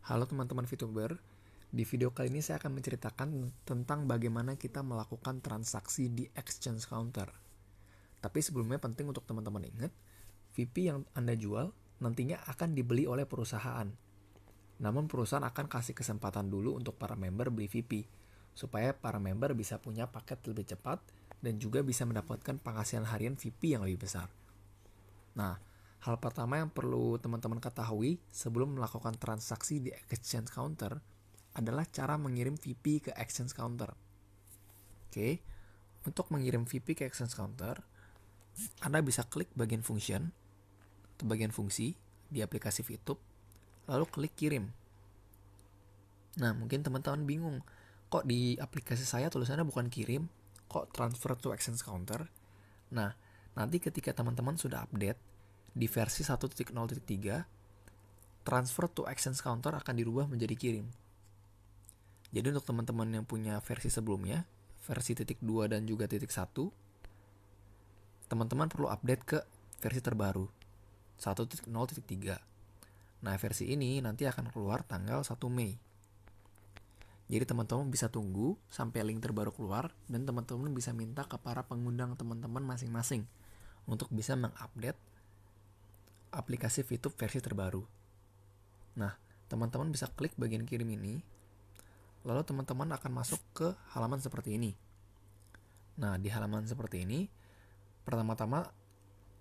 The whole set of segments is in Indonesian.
Halo teman-teman VTuber, di video kali ini saya akan menceritakan tentang bagaimana kita melakukan transaksi di exchange counter. Tapi sebelumnya penting untuk teman-teman ingat, VP yang Anda jual nantinya akan dibeli oleh perusahaan. Namun perusahaan akan kasih kesempatan dulu untuk para member beli VP, supaya para member bisa punya paket lebih cepat dan juga bisa mendapatkan penghasilan harian VP yang lebih besar. Nah, hal pertama yang perlu teman-teman ketahui sebelum melakukan transaksi di exchange counter adalah cara mengirim VP ke exchange counter. Oke, untuk mengirim VP ke exchange counter, Anda bisa klik bagian function atau bagian fungsi di aplikasi VTube, lalu klik kirim. Nah, mungkin teman-teman bingung, kok di aplikasi saya tulisannya bukan kirim, kok transfer to exchange counter? Nah, nanti ketika teman-teman sudah update di versi 1.0.3, transfer to exchange counter akan dirubah menjadi kirim. Jadi untuk teman-teman yang punya versi sebelumnya, versi 2 dan juga 1, teman-teman perlu update ke versi terbaru, 1.0.3. Nah, versi ini nanti akan keluar tanggal 1 Mei. Jadi teman-teman bisa tunggu sampai link terbaru keluar dan teman-teman bisa minta ke para pengundang teman-teman masing-masing untuk bisa mengupdate aplikasi VTube versi terbaru. Nah, teman-teman bisa klik bagian kirim ini, lalu teman-teman akan masuk ke halaman seperti ini. Nah, di halaman seperti ini, pertama-tama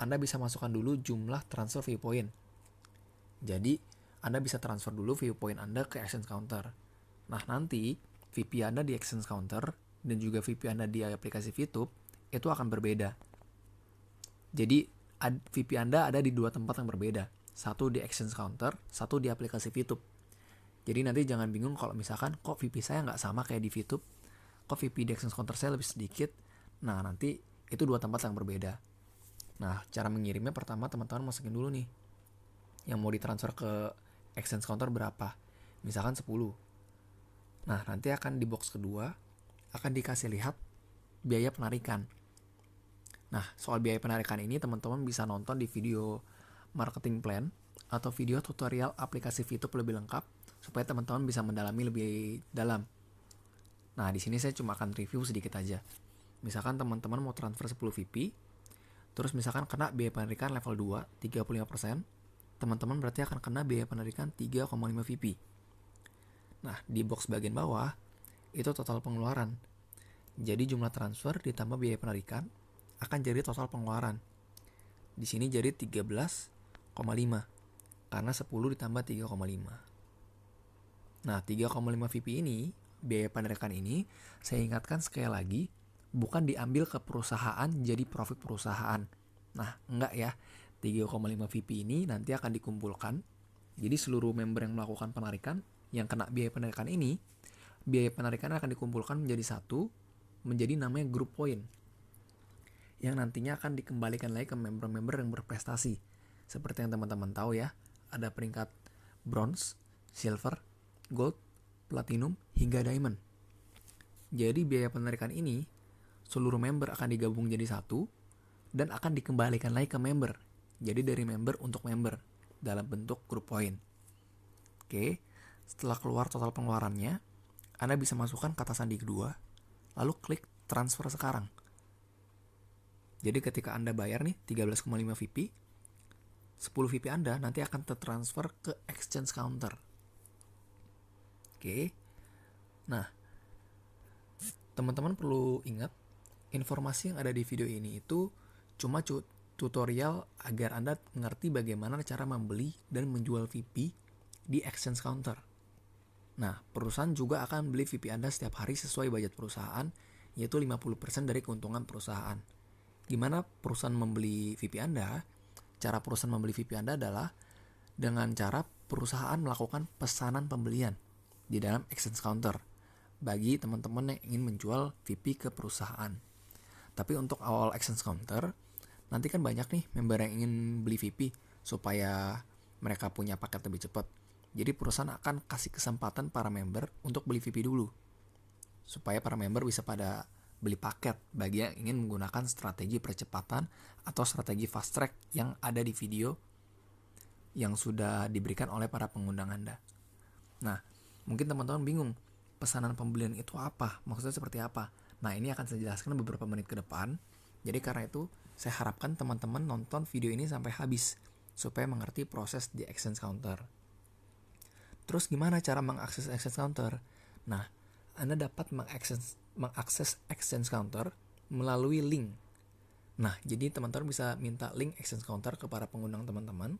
Anda bisa masukkan dulu jumlah transfer view point. Jadi, Anda bisa transfer dulu view point Anda ke exchange counter. Nah, nanti VP Anda di exchange counter dan juga VP Anda di aplikasi VTube itu akan berbeda. Jadi, VP Anda ada di dua tempat yang berbeda. Satu di exchange counter, satu di aplikasi VTube. Jadi nanti jangan bingung kalau misalkan kok VP saya nggak sama kayak di VTube, kok VP di exchange counter saya lebih sedikit. Nah, nanti itu dua tempat yang berbeda. Nah, cara mengirimnya pertama teman-teman masukin dulu nih, yang mau ditransfer ke exchange counter berapa. Misalkan 10. Nah, nanti akan di box kedua, akan dikasih lihat biaya penarikan. Nah, soal biaya penarikan ini teman-teman bisa nonton di video marketing plan atau video tutorial aplikasi VTube lebih lengkap supaya teman-teman bisa mendalami lebih dalam. Nah, di sini saya cuma akan review sedikit aja. Misalkan teman-teman mau transfer 10 VP, terus misalkan kena biaya penarikan level 2, 35%, teman-teman berarti akan kena biaya penarikan 3,5 VP. Nah, di box bagian bawah, itu total pengeluaran. Jadi jumlah transfer ditambah biaya penarikan akan jadi total pengeluaran. Di sini jadi 13,5 karena 10 ditambah 3,5. Nah, 3,5 VP ini, biaya penarikan ini, saya ingatkan sekali lagi, bukan diambil ke perusahaan jadi profit perusahaan. Nah, enggak ya. 3,5 VP ini nanti akan dikumpulkan. Jadi seluruh member yang melakukan penarikan, yang kena biaya penarikan ini, biaya penarikan akan dikumpulkan menjadi satu, menjadi namanya group point, yang nantinya akan dikembalikan lagi ke member-member yang berprestasi. Seperti yang teman-teman tahu ya, ada peringkat bronze, silver, gold, platinum, hingga diamond. Jadi biaya penarikan ini, seluruh member akan digabung jadi satu, dan akan dikembalikan lagi ke member. Jadi dari member untuk member, dalam bentuk group point. Oke, setelah keluar total pengeluarannya, Anda bisa masukkan kata sandi kedua, lalu klik transfer sekarang. Jadi ketika Anda bayar nih 13,5 VP, 10 VP Anda nanti akan tertransfer ke exchange counter. Oke. Nah, teman-teman perlu ingat, informasi yang ada di video ini itu cuma tutorial agar Anda mengerti bagaimana cara membeli dan menjual VP di exchange counter. Nah, perusahaan juga akan beli VP Anda setiap hari sesuai budget perusahaan, yaitu 50% dari keuntungan perusahaan. Gimana perusahaan membeli VP Anda? Cara perusahaan membeli VP Anda adalah dengan cara perusahaan melakukan pesanan pembelian di dalam exchange counter bagi teman-teman yang ingin menjual VP ke perusahaan. Tapi untuk awal exchange counter, nanti kan banyak nih member yang ingin beli VP supaya mereka punya paket lebih cepat. Jadi perusahaan akan kasih kesempatan para member untuk beli VP dulu, supaya para member bisa pada beli paket bagi yang ingin menggunakan strategi percepatan atau strategi fast track yang ada di video yang sudah diberikan oleh para pengundang Anda. Nah, mungkin teman-teman bingung, pesanan pembelian itu apa? Maksudnya seperti apa? Nah, ini akan saya jelaskan beberapa menit ke depan. Jadi karena itu, saya harapkan teman-teman nonton video ini sampai habis, supaya mengerti proses di exchange counter. Terus gimana cara mengakses exchange counter? Nah, Anda dapat mengakses exchange counter melalui link. Nah, jadi teman-teman bisa minta link exchange counter kepada pengundang teman-teman.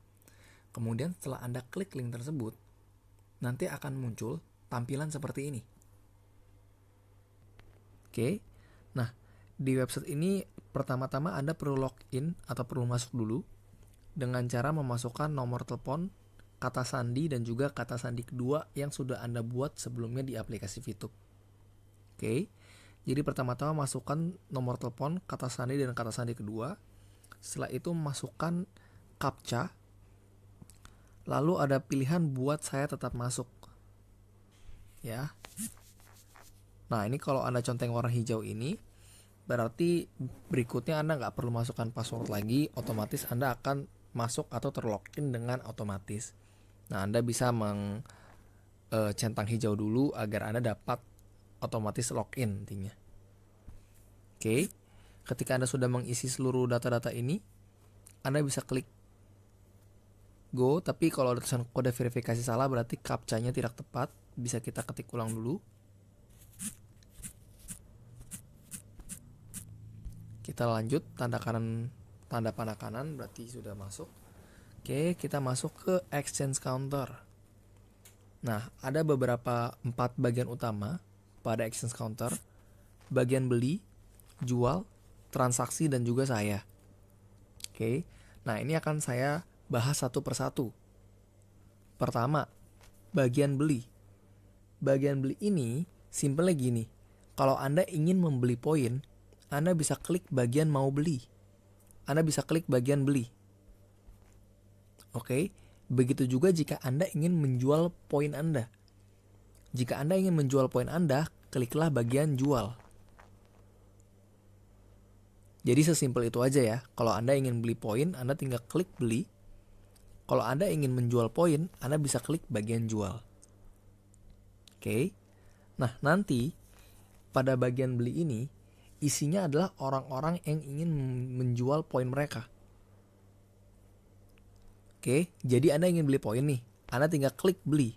Kemudian setelah Anda klik link tersebut, nanti akan muncul tampilan seperti ini. Oke. Nah, di website ini pertama-tama Anda perlu login atau perlu masuk dulu dengan cara memasukkan nomor telepon, kata sandi, dan juga kata sandi kedua yang sudah Anda buat sebelumnya di aplikasi VTube. Oke. Jadi pertama-tama masukkan nomor telepon, kata sandi, dan kata sandi kedua. Setelah itu masukkan CAPTCHA. Lalu ada pilihan buat saya tetap masuk. Ya. Nah, ini kalau Anda conteng warna hijau ini, berarti berikutnya Anda nggak perlu masukkan password lagi, otomatis Anda akan masuk atau terlogin dengan otomatis. Nah, Anda bisa centang hijau dulu agar Anda dapat otomatis login intinya. Oke, ketika Anda sudah mengisi seluruh data-data ini, Anda bisa klik go, tapi kalau ada tulisan kode verifikasi salah berarti captcha-nya tidak tepat, bisa kita ketik ulang dulu. Kita lanjut, tanda panah kanan berarti sudah masuk. Oke, kita masuk ke exchange counter. Nah, ada beberapa 4 bagian utama pada exchange counter. Bagian beli, jual, transaksi, dan juga saya. Oke, nah ini akan saya bahas satu persatu. Pertama, bagian beli. Bagian beli ini simpelnya gini. Kalau Anda ingin membeli poin, Anda bisa klik bagian mau beli. Anda bisa klik bagian beli. Oke, begitu juga jika Anda ingin menjual poin Anda. Jika Anda ingin menjual poin Anda, kliklah bagian jual. Jadi sesimpel itu aja ya. Kalau Anda ingin beli poin, Anda tinggal klik beli. Kalau Anda ingin menjual poin, Anda bisa klik bagian jual. Oke. Nah, nanti pada bagian beli ini, isinya adalah orang-orang yang ingin menjual poin mereka. Oke, jadi Anda ingin beli poin nih. Anda tinggal klik beli.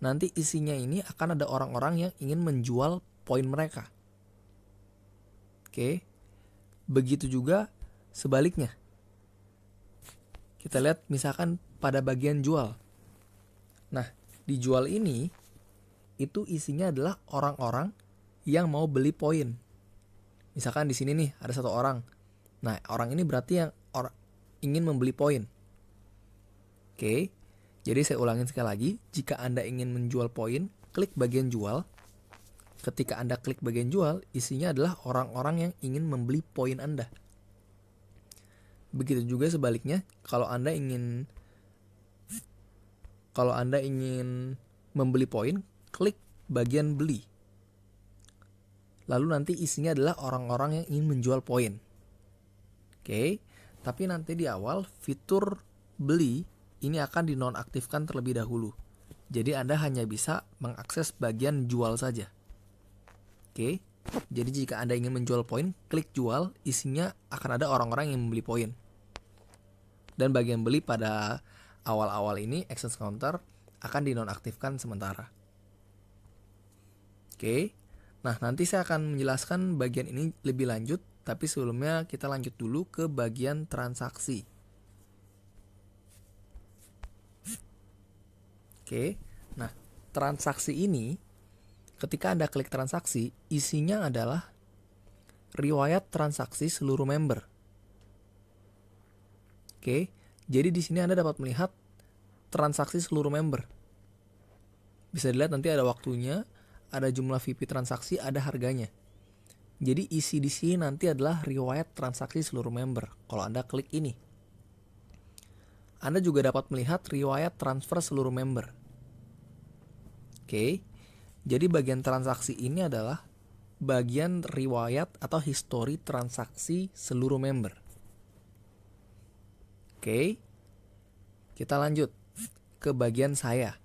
Nanti isinya ini akan ada orang-orang yang ingin menjual poin mereka. Oke. Begitu juga sebaliknya. Kita lihat misalkan pada bagian jual. Nah, di jual ini itu isinya adalah orang-orang yang mau beli poin. Misalkan di sini nih ada satu orang. Nah, orang ini berarti yang ingin membeli poin. Oke. Jadi saya ulangin sekali lagi, jika Anda ingin menjual poin, klik bagian jual. Ketika Anda klik bagian jual, isinya adalah orang-orang yang ingin membeli poin Anda. Begitu juga sebaliknya, kalau Anda ingin membeli poin, klik bagian beli. Lalu nanti isinya adalah orang-orang yang ingin menjual poin. Oke, tapi nanti di awal fitur beli ini akan dinonaktifkan terlebih dahulu. Jadi Anda hanya bisa mengakses bagian jual saja. Oke, jadi jika Anda ingin menjual poin, klik jual, isinya akan ada orang-orang yang membeli poin. Dan bagian beli pada awal-awal ini, exchange counter akan dinonaktifkan sementara. Oke, nah nanti saya akan menjelaskan bagian ini lebih lanjut, tapi sebelumnya kita lanjut dulu ke bagian transaksi. Oke, nah transaksi ini ketika Anda klik transaksi, isinya adalah riwayat transaksi seluruh member. Oke, jadi di sini Anda dapat melihat transaksi seluruh member. Bisa dilihat nanti ada waktunya, ada jumlah VIP transaksi, ada harganya. Jadi isi di sini nanti adalah riwayat transaksi seluruh member. Kalau Anda klik ini, Anda juga dapat melihat riwayat transfer seluruh member. Oke, jadi bagian transaksi ini adalah bagian riwayat atau histori transaksi seluruh member. Oke, kita lanjut ke bagian saya.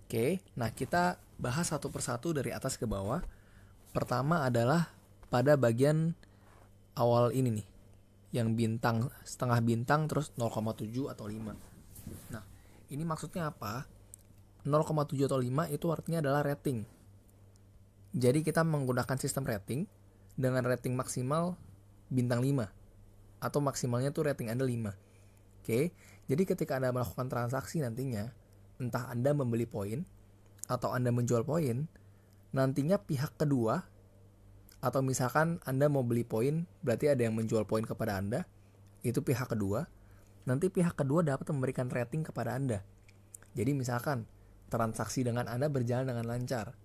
Oke, nah kita bahas satu persatu dari atas ke bawah. Pertama adalah pada bagian awal ini nih, yang bintang, setengah bintang terus 0,7 atau 5. Nah, ini maksudnya apa? 0,7 atau 5 itu artinya adalah rating. Jadi kita menggunakan sistem rating dengan rating maksimal bintang 5 atau maksimalnya tuh rating Anda 5. Oke, jadi ketika Anda melakukan transaksi nantinya, entah Anda membeli poin atau Anda menjual poin, nantinya pihak kedua, atau misalkan Anda mau beli poin, berarti ada yang menjual poin kepada Anda, itu pihak kedua. Nanti pihak kedua dapat memberikan rating kepada Anda. Jadi misalkan transaksi dengan Anda berjalan dengan lancar.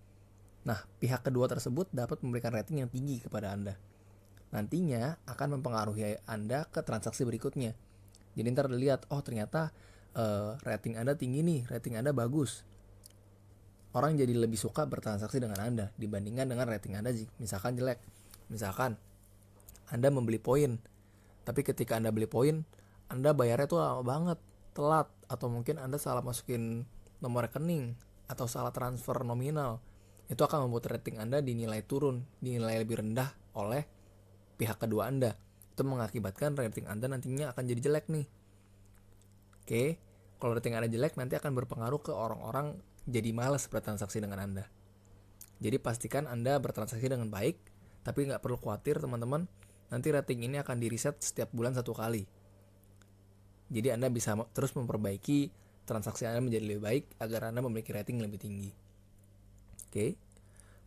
Nah, pihak kedua tersebut dapat memberikan rating yang tinggi kepada Anda. Nantinya akan mempengaruhi Anda ke transaksi berikutnya. Jadi ntar dilihat, oh ternyata rating Anda tinggi nih, rating Anda bagus. Orang jadi lebih suka bertransaksi dengan Anda dibandingkan dengan rating Anda misalkan jelek. Misalkan Anda membeli poin, tapi ketika Anda beli poin, Anda bayarnya tuh lama banget, telat, atau mungkin Anda salah masukin nomor rekening atau salah transfer nominal. Itu akan membuat rating Anda dinilai turun, dinilai lebih rendah oleh pihak kedua Anda. Itu mengakibatkan rating Anda nantinya akan jadi jelek nih. Oke, kalau rating Anda jelek nanti akan berpengaruh ke orang-orang jadi malas bertransaksi dengan Anda. Jadi pastikan Anda bertransaksi dengan baik, tapi nggak perlu khawatir teman-teman, nanti rating ini akan di-reset setiap bulan 1 kali. Jadi Anda bisa terus memperbaiki transaksi Anda menjadi lebih baik agar Anda memiliki rating lebih tinggi. Oke.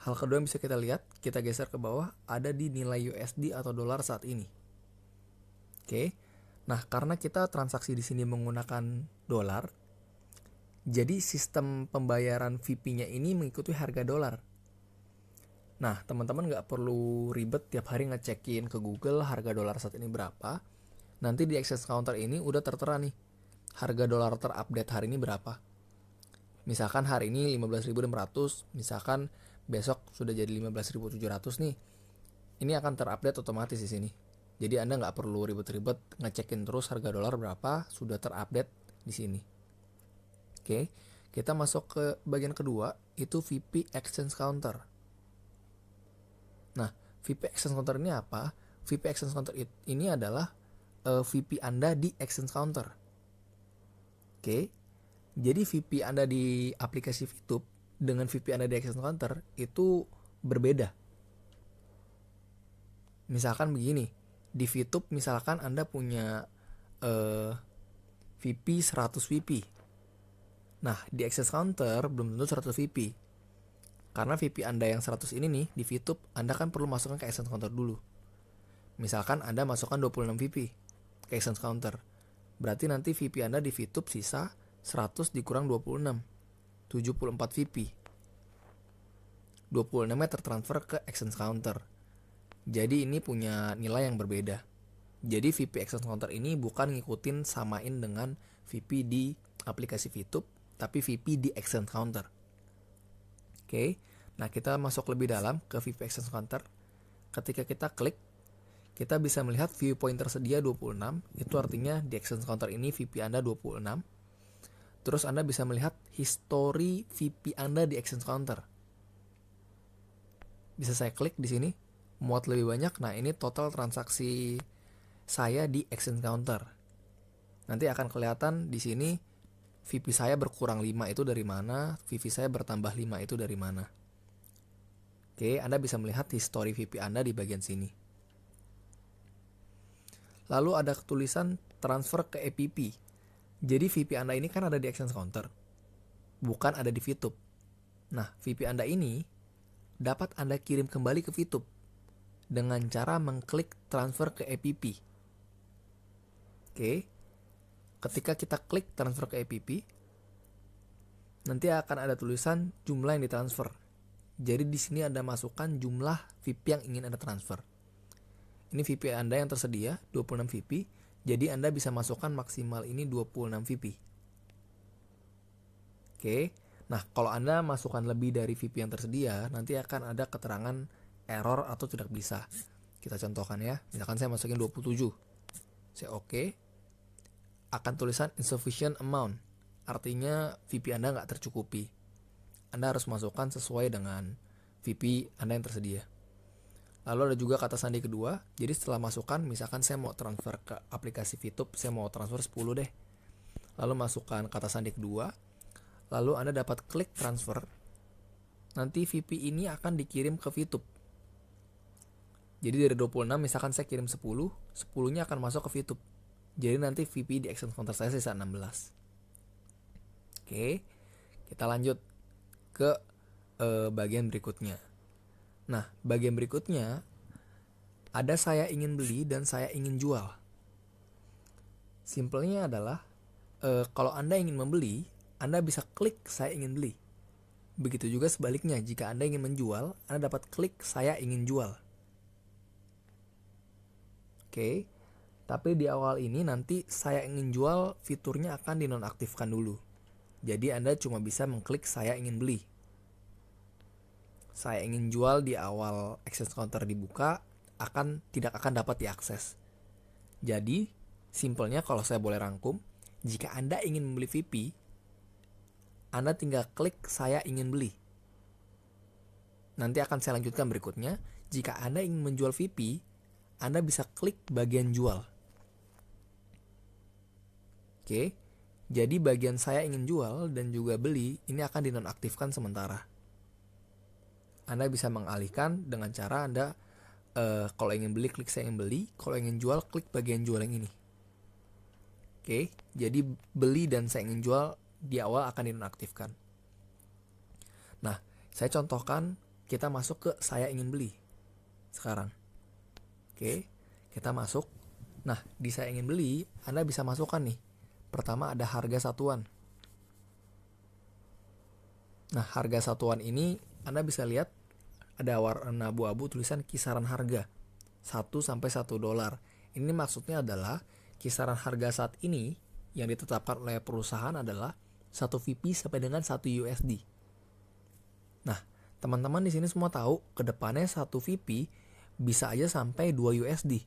Hal kedua yang bisa kita lihat, kita geser ke bawah, ada di nilai USD atau dolar saat ini. Oke. Nah, karena kita transaksi di sini menggunakan dolar, jadi sistem pembayaran VP-nya ini mengikuti harga dolar. Nah, teman-teman nggak perlu ribet tiap hari ngecekin ke Google harga dolar saat ini berapa. Nanti di exchange counter ini udah tertera nih, harga dolar terupdate hari ini berapa. Misalkan hari ini 15.600, misalkan besok sudah jadi 15.700 nih. Ini akan terupdate otomatis di sini. Jadi Anda nggak perlu ribet-ribet ngecekin terus harga dolar berapa, sudah terupdate di sini. Oke, kita masuk ke bagian kedua, itu VP Exchange Counter. Nah, VP Exchange Counter ini apa? VP Exchange Counter ini adalah VP Anda di Exchange Counter. Oke, jadi VP Anda di aplikasi VTube dengan VP Anda di Exchange Counter itu berbeda. Misalkan begini, di VTube misalkan Anda punya VP 100 VP. Nah, di Exchange Counter belum tentu 100 VP. Karena VP Anda yang 100 ini nih, di VTube Anda kan perlu masukkan ke Exchange Counter dulu. Misalkan Anda masukkan 26 VP ke Exchange Counter. Berarti nanti VP Anda di VTube sisa 100 dikurang 26, 74 VP. 26-nya tertransfer ke Exchange Counter. Jadi ini punya nilai yang berbeda. Jadi VP Exchange Counter ini bukan ngikutin samain dengan VP di aplikasi VTube, tapi VP di Exchange Counter. Oke, nah kita masuk lebih dalam ke VP Exchange Counter. Ketika kita klik, kita bisa melihat viewpoint tersedia 26, itu artinya di Exchange Counter ini VP Anda 26. Terus Anda bisa melihat history VP Anda di Exchange Counter. Bisa saya klik di sini, muat lebih banyak. Nah, ini total transaksi saya di Exchange Counter. Nanti akan kelihatan di sini VP saya berkurang 5 itu dari mana, VP saya bertambah 5 itu dari mana. Oke, Anda bisa melihat history VP Anda di bagian sini. Lalu ada tulisan transfer ke EPP. Jadi VP Anda ini kan ada di Exchange Counter, bukan ada di VTube. Nah, VP Anda ini dapat Anda kirim kembali ke VTube dengan cara mengklik transfer ke EPP. Oke, ketika kita klik transfer ke EPP, nanti akan ada tulisan jumlah yang ditransfer. Jadi di sini Anda masukkan jumlah VP yang ingin Anda transfer. Ini VP Anda yang tersedia, 26 VP. Jadi Anda bisa masukkan maksimal ini 26 VP. Oke, nah kalau Anda masukkan lebih dari VP yang tersedia, nanti akan ada keterangan error atau tidak bisa. Kita contohkan ya, misalkan saya masukin 27. Saya oke. Akan tulisan insufficient amount. Artinya VP Anda nggak tercukupi. Anda harus masukkan sesuai dengan VP Anda yang tersedia. Lalu ada juga kata sandi kedua. Jadi setelah masukkan, misalkan saya mau transfer ke aplikasi VTube, saya mau transfer 10 deh. Lalu masukkan kata sandi kedua. Lalu Anda dapat klik transfer. Nanti VP ini akan dikirim ke VTube. Jadi dari 26 misalkan saya kirim 10, 10-nya akan masuk ke VTube. Jadi nanti VP di exchange counter saya sisa 16. Oke, kita lanjut ke bagian berikutnya. Nah, bagian berikutnya ada saya ingin beli dan saya ingin jual. Simpelnya adalah kalau Anda ingin membeli, Anda bisa klik saya ingin beli. Begitu juga sebaliknya, jika Anda ingin menjual, Anda dapat klik saya ingin jual. Oke, tapi di awal ini nanti saya ingin jual fiturnya akan dinonaktifkan dulu. Jadi Anda cuma bisa mengklik saya ingin beli. Saya ingin jual di awal exchange counter dibuka tidak akan dapat diakses. Jadi, simpelnya kalau saya boleh rangkum, jika Anda ingin membeli VP, Anda tinggal klik saya ingin beli. Nanti akan saya lanjutkan berikutnya. Jika Anda ingin menjual VP, Anda bisa klik bagian jual. Oke, jadi bagian saya ingin jual dan juga beli ini akan dinonaktifkan sementara. Anda bisa mengalihkan dengan cara Anda kalau ingin beli klik saya ingin beli, kalau ingin jual klik bagian jual yang ini. Oke, jadi beli dan saya ingin jual di awal akan dinonaktifkan. Nah, saya contohkan kita masuk ke saya ingin beli sekarang. Oke, kita masuk. Nah, di saya ingin beli Anda bisa masukkan nih. Pertama ada harga satuan. Nah, harga satuan ini Anda bisa lihat ada warna abu-abu tulisan kisaran harga 1 sampai 1 dolar. Ini maksudnya adalah kisaran harga saat ini yang ditetapkan oleh perusahaan adalah 1 VP sampai dengan 1 USD. Nah, teman-teman di sini semua tahu ke depannya 1 VP bisa aja sampai 2 USD.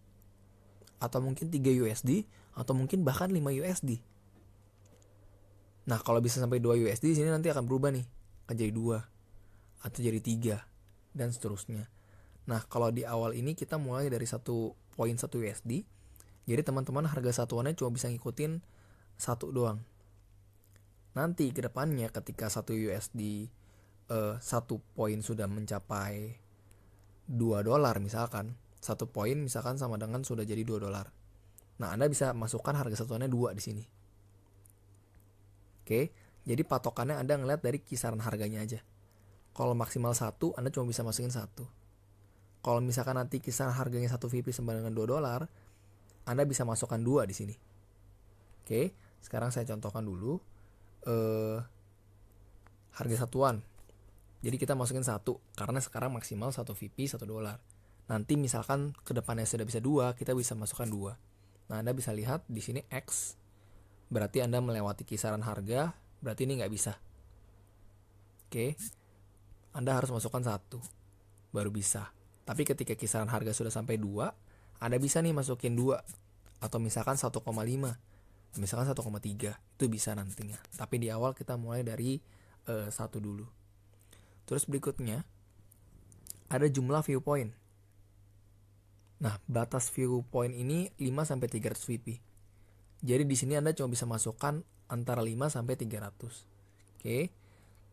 Atau mungkin 3 USD atau mungkin bahkan 5 USD. Nah, kalau bisa sampai 2 USD di sini nanti akan berubah nih. Akan jadi 2 atau jadi 3 dan seterusnya. Nah, kalau di awal ini kita mulai dari 1.1 USD. Jadi teman-teman harga satuannya cuma bisa ngikutin 1 doang. Nanti ke depannya ketika 1 USD 1 poin sudah mencapai 2 dolar misalkan, 1 poin misalkan sama dengan sudah jadi 2 dolar. Nah, Anda bisa masukkan harga satuannya 2 di sini. Oke, jadi patokannya Anda ngeliat dari kisaran harganya aja. Kalau maksimal 1, Anda cuma bisa masukin 1. Kalau misalkan nanti kisaran harganya 1 VP sama dengan 2 dolar, Anda bisa masukkan 2 di sini. Oke, sekarang saya contohkan dulu harga satuan. Jadi kita masukin 1 karena sekarang maksimal 1 VP 1 dolar. Nanti misalkan ke depannya sudah bisa 2, kita bisa masukkan 2. Nah, Anda bisa lihat di sini X berarti Anda melewati kisaran harga, berarti ini nggak bisa. Oke, Anda harus masukkan 1 baru bisa. Tapi ketika kisaran harga sudah sampai 2, Anda bisa nih masukin 2 atau misalkan 1,5, misalkan 1,3, itu bisa nantinya. Tapi di awal kita mulai dari 1 dulu. Terus berikutnya ada jumlah viewpoint. Nah, batas viewpoint ini 5 sampai 300 VP. Jadi di sini Anda cuma bisa masukkan antara 5 sampai 300. Oke.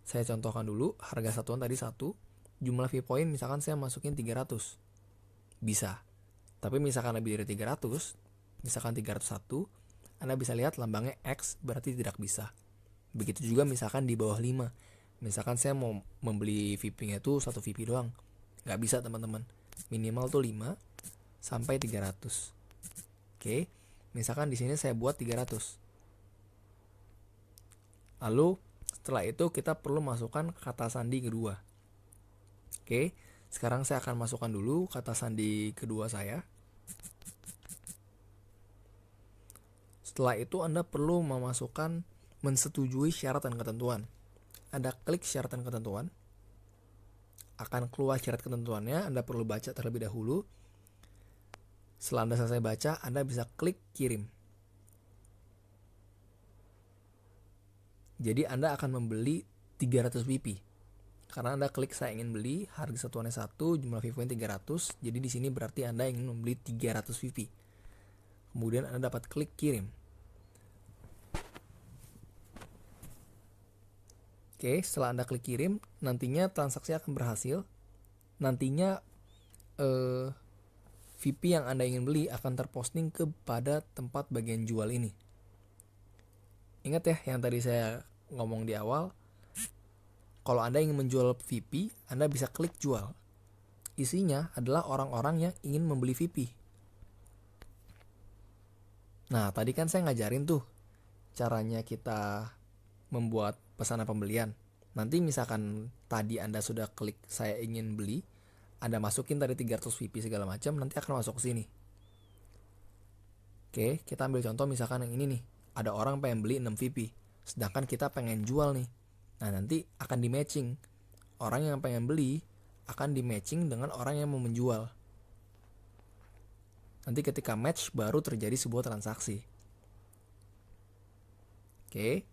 Saya contohkan dulu, harga satuan tadi 1, jumlah viewpoint misalkan saya masukin 300. Bisa. Tapi misalkan lebih dari 300, misalkan 301, Anda bisa lihat lambangnya X berarti tidak bisa. Begitu juga misalkan di bawah 5. Misalkan saya mau membeli VP-nya itu 1 VP doang. Nggak bisa teman-teman. Minimal tuh 5 sampai 300. Oke. Misalkan di sini saya buat 300. Lalu setelah itu kita perlu masukkan kata sandi kedua. Oke, sekarang saya akan masukkan dulu kata sandi kedua saya. Setelah itu Anda perlu memasukkan mensetujui syarat dan ketentuan. Anda klik syarat dan ketentuan. Akan keluar syarat ketentuannya, Anda perlu baca terlebih dahulu. Setelah Anda selesai baca, Anda bisa klik kirim. Jadi Anda akan membeli 300 VP. Karena Anda klik saya ingin beli, harga satuannya 1, jumlah VP 300. Jadi di sini berarti Anda ingin membeli 300 VP. Kemudian Anda dapat klik kirim. Oke, setelah Anda klik kirim, nantinya transaksi akan berhasil. Nantinya VP yang Anda ingin beli akan terposting kepada tempat bagian jual ini. Ingat ya yang tadi saya ngomong di awal, kalau Anda ingin menjual VP, Anda bisa klik jual. Isinya adalah orang-orang yang ingin membeli VP. Nah, tadi kan saya ngajarin tuh caranya kita membuat pesanan pembelian. Nanti misalkan tadi Anda sudah klik saya ingin beli, Anda masukin tadi 300 VP segala macam, nanti akan masuk ke sini. Oke, kita ambil contoh misalkan yang ini nih. Ada orang pengen beli 6 VP, sedangkan kita pengen jual nih. Nah, nanti akan di matching. Orang yang pengen beli akan di matching dengan orang yang mau menjual. Nanti ketika match baru terjadi sebuah transaksi. Oke.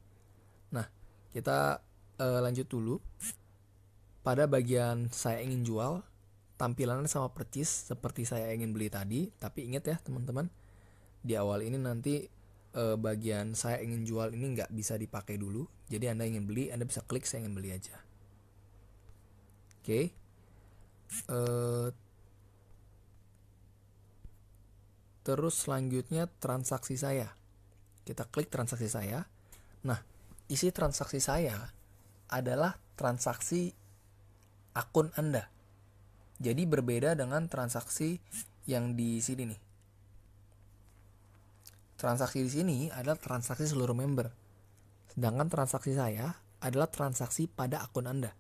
Nah, kita lanjut dulu. Pada bagian saya ingin jual, tampilannya sama persis seperti saya ingin beli tadi. Tapi ingat ya teman-teman, di awal ini nanti bagian saya ingin jual ini nggak bisa dipakai dulu. Jadi Anda ingin beli, Anda bisa klik saya ingin beli aja. Oke. Terus selanjutnya transaksi saya. Kita klik transaksi saya. Nah, isi transaksi saya adalah transaksi akun Anda. Jadi berbeda dengan transaksi yang di sini nih. Transaksi di sini adalah transaksi seluruh member. Sedangkan transaksi saya adalah transaksi pada akun Anda.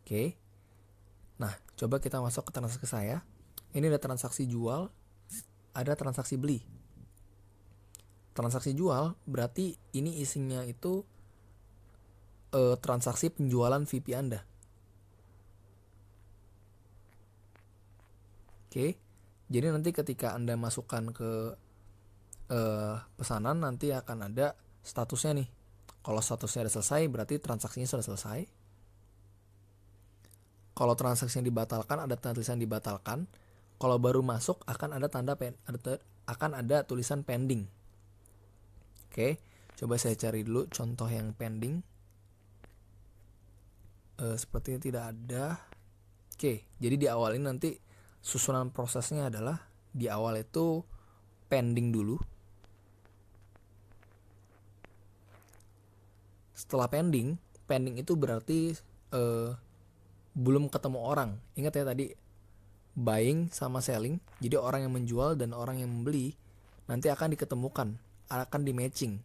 Oke. Nah, coba kita masuk ke transaksi saya. Ini ada transaksi jual, ada transaksi beli. Transaksi jual berarti ini isinya itu transaksi penjualan VP Anda. Oke. Jadi nanti ketika Anda masukkan ke pesanan, nanti akan ada statusnya nih. Kalau statusnya sudah selesai, berarti transaksinya sudah selesai. Kalau transaksi yang dibatalkan, ada tulisan dibatalkan. Kalau baru masuk, akan ada akan ada tulisan pending. Oke, coba saya cari dulu contoh yang pending. Sepertinya tidak ada. Oke, jadi di awal ini nanti susunan prosesnya adalah di awal itu pending dulu. Setelah pending itu berarti belum ketemu orang. Ingat ya tadi buying sama selling. Jadi orang yang menjual dan orang yang membeli nanti akan diketemukan, akan di matching.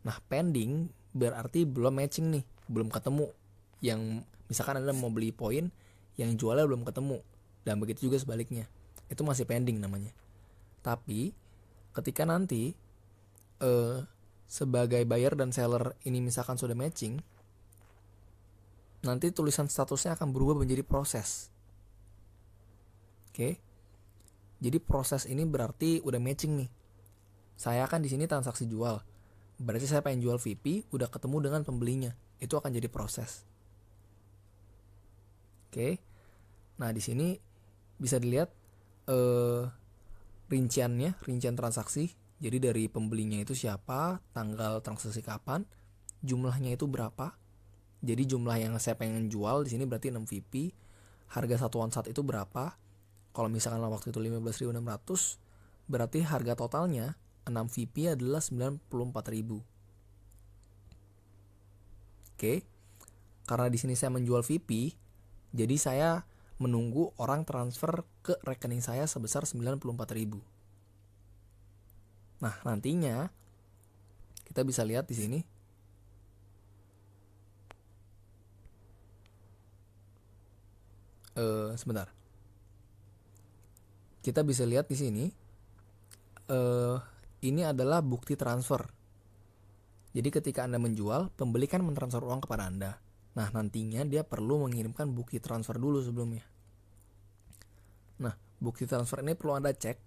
Nah, pending berarti belum matching nih, belum ketemu. Yang misalkan Anda mau beli poin, yang jualnya belum ketemu. Dan begitu juga sebaliknya. Itu masih pending namanya. Tapi ketika nanti sebagai buyer dan seller ini misalkan sudah matching, nanti tulisan statusnya akan berubah menjadi proses. Oke. Jadi proses ini berarti udah matching nih. Saya kan di sini transaksi jual. Berarti saya pengen jual VP, udah ketemu dengan pembelinya. Itu akan jadi proses. Oke. Nah, di sini bisa dilihat rincian transaksi. Jadi dari pembelinya itu siapa, tanggal transaksi kapan, jumlahnya itu berapa. Jadi jumlah yang saya pengen jual di sini berarti 6 VP. Harga satuan saat itu berapa? Kalau misalkan waktu itu 15.600, berarti harga totalnya 6 VP adalah 94.000. Oke. Karena di sini saya menjual VP, jadi saya menunggu orang transfer ke rekening saya sebesar 94.000. Nah, nantinya kita bisa lihat di sini. Sebentar. Kita bisa lihat di sini. Ini adalah bukti transfer. Jadi ketika Anda menjual, pembeli kan mentransfer uang kepada Anda. Nah, nantinya dia perlu mengirimkan bukti transfer dulu sebelumnya. Nah, bukti transfer ini perlu Anda cek.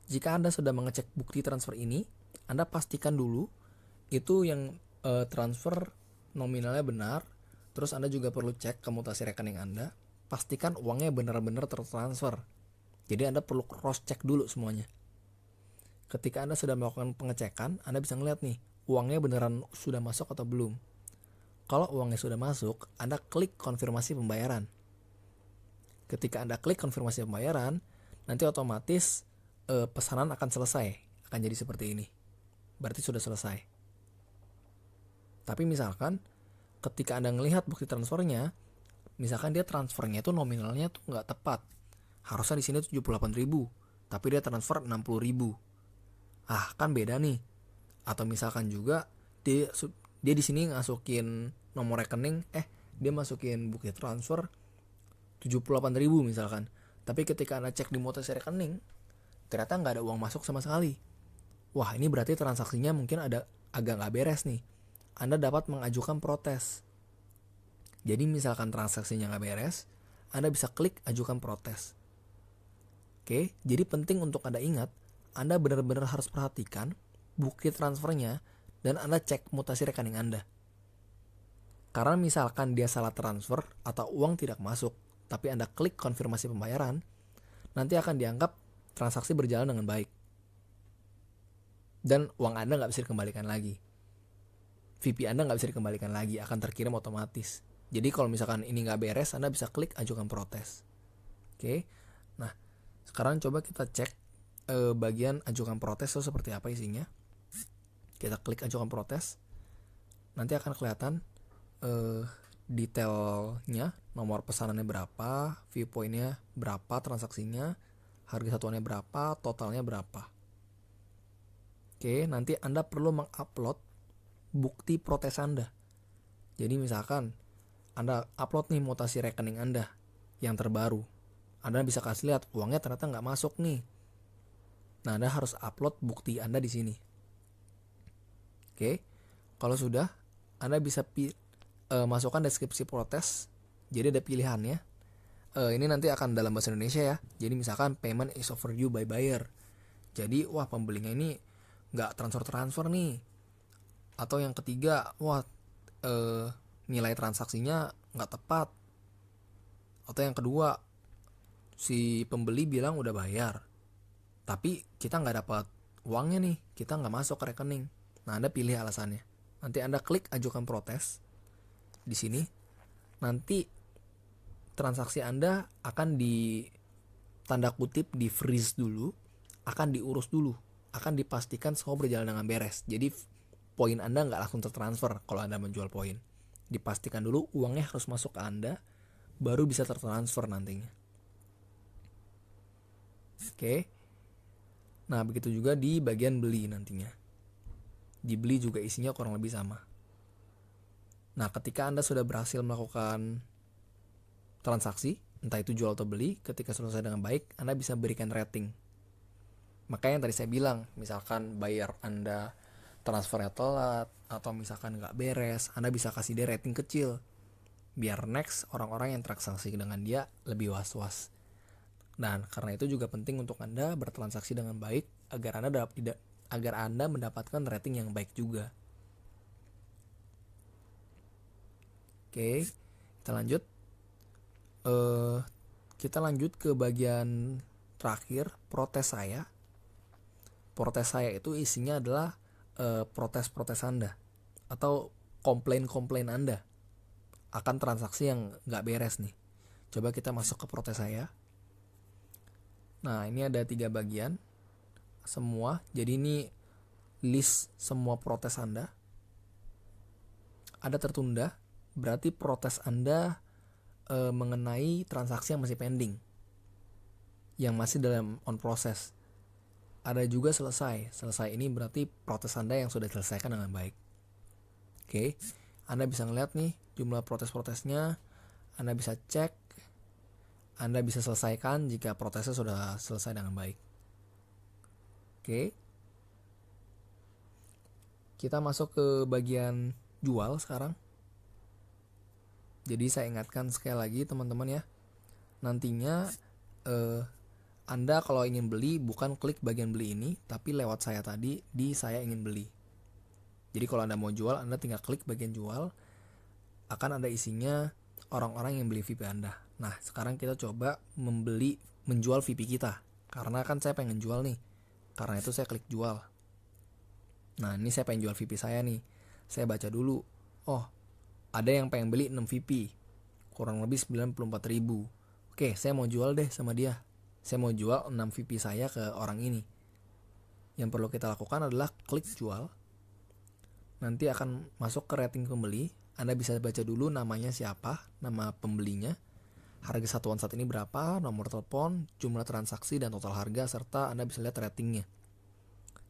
Jika Anda sudah mengecek bukti transfer ini, Anda pastikan dulu itu yang transfer nominalnya benar, Terus Anda juga perlu cek ke mutasi rekening Anda, pastikan uangnya benar-benar tertransfer. Jadi Anda perlu cross check dulu semuanya. Ketika Anda sudah melakukan pengecekan, Anda bisa ngeliat nih, uangnya beneran sudah masuk atau belum. Kalau uangnya sudah masuk, Anda klik konfirmasi pembayaran. Ketika Anda klik konfirmasi pembayaran, nanti otomatis pesanan akan selesai. Akan jadi seperti ini. Berarti sudah selesai. Tapi misalkan ketika Anda ngelihat bukti transfernya, misalkan dia transfernya itu nominalnya tuh nggak tepat. Harusnya di sini 78.000, tapi dia transfer 60.000. Ah, kan beda nih. Atau misalkan juga dia di sini masukin nomor rekening, dia masukin bukti transfer 78.000 misalkan. Tapi ketika Anda cek di mutasi rekening, ternyata nggak ada uang masuk sama sekali. Wah, ini berarti transaksinya mungkin ada agak nggak beres nih. Anda dapat mengajukan protes. Jadi misalkan transaksinya nggak beres, Anda bisa klik ajukan protes. Oke, jadi penting untuk Anda ingat, Anda benar-benar harus perhatikan bukti transfernya dan Anda cek mutasi rekening Anda. Karena misalkan dia salah transfer atau uang tidak masuk, tapi Anda klik konfirmasi pembayaran, nanti akan dianggap transaksi berjalan dengan baik. Dan uang Anda nggak bisa dikembalikan lagi. VP Anda nggak bisa dikembalikan lagi, akan terkirim otomatis. Jadi kalau misalkan ini nggak beres, Anda bisa klik ajukan protes. Oke, nah sekarang coba kita cek bagian ajukan protes itu seperti apa isinya. Kita klik ajukan protes, nanti akan kelihatan detailnya, nomor pesanannya berapa, viewpointnya berapa, transaksinya, harga satuannya berapa, totalnya berapa. Oke, nanti Anda perlu mengupload bukti protes Anda. Jadi misalkan Anda upload nih mutasi rekening Anda yang terbaru, Anda bisa kasih lihat uangnya ternyata nggak masuk nih. Nah, Anda harus upload bukti Anda di sini. Oke, kalau sudah, Anda bisa masukkan deskripsi protes. Jadi ada pilihannya. Ini nanti akan dalam bahasa Indonesia ya. Jadi misalkan payment is overdue by buyer. Jadi wah pembelinya ini nggak transfer nih. Atau yang ketiga, wah nilai transaksinya nggak tepat. Atau yang kedua, si pembeli bilang udah bayar, tapi kita nggak dapat uangnya nih, kita nggak masuk ke rekening. Nah, Anda pilih alasannya. Nanti Anda klik ajukan protes di sini. Nanti transaksi Anda akan di tanda kutip di freeze dulu, akan diurus dulu, akan dipastikan semua berjalan dengan beres. Jadi poin Anda nggak langsung tertransfer kalau Anda menjual poin. Dipastikan dulu uangnya harus masuk ke Anda, baru bisa tertransfer nantinya. Oke. Nah, begitu juga di bagian beli nantinya. Di beli juga isinya kurang lebih sama. Nah, ketika Anda sudah berhasil melakukan transaksi, entah itu jual atau beli, ketika selesai dengan baik, Anda bisa berikan rating. Makanya yang tadi saya bilang, misalkan buyer Anda transfernya telat, atau misalkan nggak beres, Anda bisa kasih dia rating kecil. Biar next orang-orang yang transaksi dengan dia lebih was-was. Dan karena itu juga penting untuk Anda bertransaksi dengan baik agar Anda mendapatkan rating yang baik juga. Oke, kita lanjut. Kita lanjut ke bagian terakhir, protes saya. Protes saya itu isinya adalah protes-protes Anda atau komplain-komplain Anda akan transaksi yang nggak beres nih. Coba kita masuk ke protes saya. Nah, ini ada 3 bagian semua. Jadi ini list semua protes Anda. Ada tertunda, berarti protes Anda mengenai transaksi yang masih pending, yang masih dalam on process. Ada juga selesai. Selesai ini berarti protes Anda yang sudah diselesaikan dengan baik. Oke, Anda bisa ngeliat nih jumlah protes-protesnya. Anda bisa cek. Anda bisa selesaikan jika protesnya sudah selesai dengan baik. Oke. Kita masuk ke bagian jual sekarang. Jadi saya ingatkan sekali lagi teman-teman ya. Nantinya Anda kalau ingin beli bukan klik bagian beli ini, tapi lewat saya tadi di saya ingin beli. Jadi kalau Anda mau jual, Anda tinggal klik bagian jual. akan ada isinya orang-orang yang beli VP Anda. Nah, sekarang kita coba menjual VP kita. Karena kan saya pengen jual nih. Karena itu saya klik jual. Nah, ini saya pengen jual VP saya nih. Saya baca dulu. Oh, ada yang pengen beli 6 VP. Kurang lebih 94.000. Oke, saya mau jual deh sama dia. Saya mau jual 6 VP saya ke orang ini. Yang perlu kita lakukan adalah klik jual. Nanti akan masuk ke rating pembeli. Anda bisa baca dulu namanya siapa, nama pembelinya, harga satuan saat ini berapa, nomor telepon, jumlah transaksi, dan total harga, serta Anda bisa lihat ratingnya.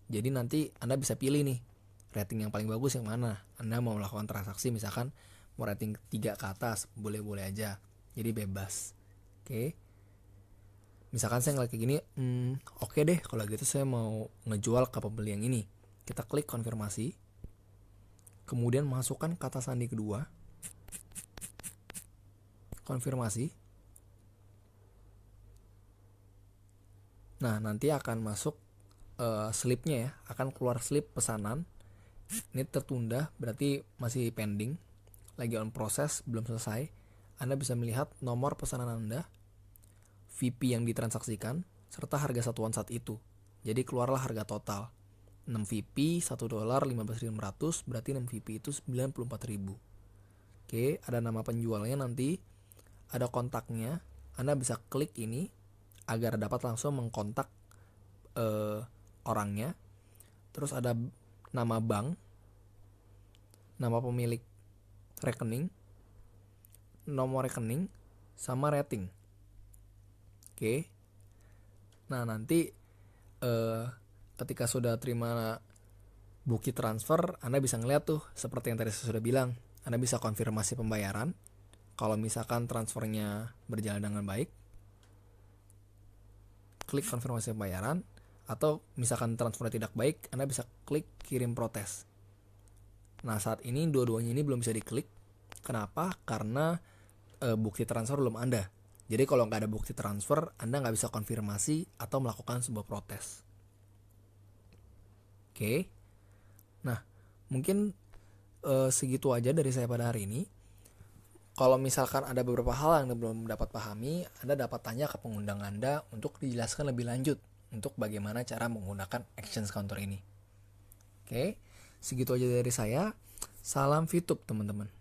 Jadi nanti Anda bisa pilih nih, rating yang paling bagus yang mana. Anda mau melakukan transaksi misalkan mau rating 3 ke atas, boleh-boleh aja. Jadi bebas. Oke. Misalkan saya ngeliat kayak gini, oke deh kalau gitu saya mau ngejual ke pembeli yang ini. Kita klik konfirmasi. Kemudian masukkan kata sandi kedua. Konfirmasi. Nah, nanti akan masuk slipnya ya. Akan keluar slip pesanan. Ini tertunda, berarti masih pending. Lagi on proses, belum selesai. Anda bisa melihat nomor pesanan Anda, VP yang ditransaksikan, serta harga satuan saat itu. Jadi keluarlah harga total. 6 VP, $1, 15.500, berarti 6 VP itu 94.000. Oke, ada nama penjualnya nanti, ada kontaknya. Anda bisa klik ini agar dapat langsung mengkontak orangnya. Terus ada nama bank, nama pemilik rekening, nomor rekening, sama rating. Oke. Nah, nanti ketika sudah terima bukti transfer, Anda bisa ngeliat tuh seperti yang tadi saya sudah bilang. Anda bisa konfirmasi pembayaran. Kalau misalkan transfernya berjalan dengan baik, klik konfirmasi pembayaran. Atau misalkan transfernya tidak baik, Anda bisa klik kirim protes. Nah, saat ini dua-duanya ini belum bisa diklik. Kenapa? Karena bukti transfer belum ada. Jadi kalau nggak ada bukti transfer, Anda nggak bisa konfirmasi atau melakukan sebuah protes. Oke. Nah, mungkin segitu aja dari saya pada hari ini. Kalau misalkan ada beberapa hal yang Anda belum dapat pahami, Anda dapat tanya ke pengundang Anda untuk dijelaskan lebih lanjut untuk bagaimana cara menggunakan exchange counter ini. Oke, segitu aja dari saya. Salam VTube teman-teman.